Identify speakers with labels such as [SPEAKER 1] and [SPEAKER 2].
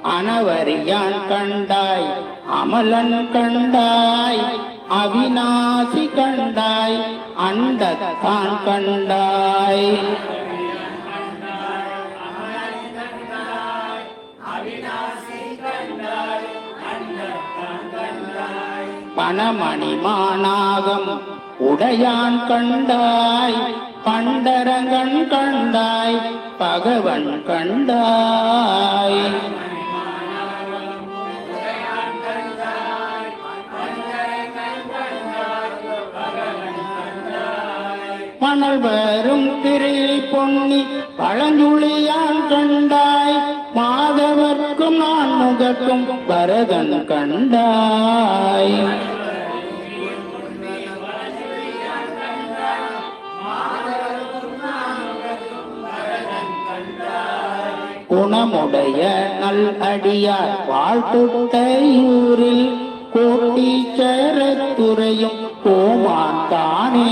[SPEAKER 1] அனவரியான் கண்டாய் அமலன் கண்டாய் அவிநாசி கண்டாய் அண்டத்தான் கண்டாய் பணமணி மாநாகம் உடையான் கண்டாய் பண்டரங்கன் கண்டாய் பகவன் கண்டாய் மணல் வரும் திரையை பொன்னி பழஞ்சுளியான் கண்டாய் மாதவர்க்கும் நான் முகக்கும் பரதன் கண்டாய் குணமுடைய நல் அடியார் வாழ்த்துட்டையூரில் கோட்டீச்சரத்துறையும் கோமான் தானே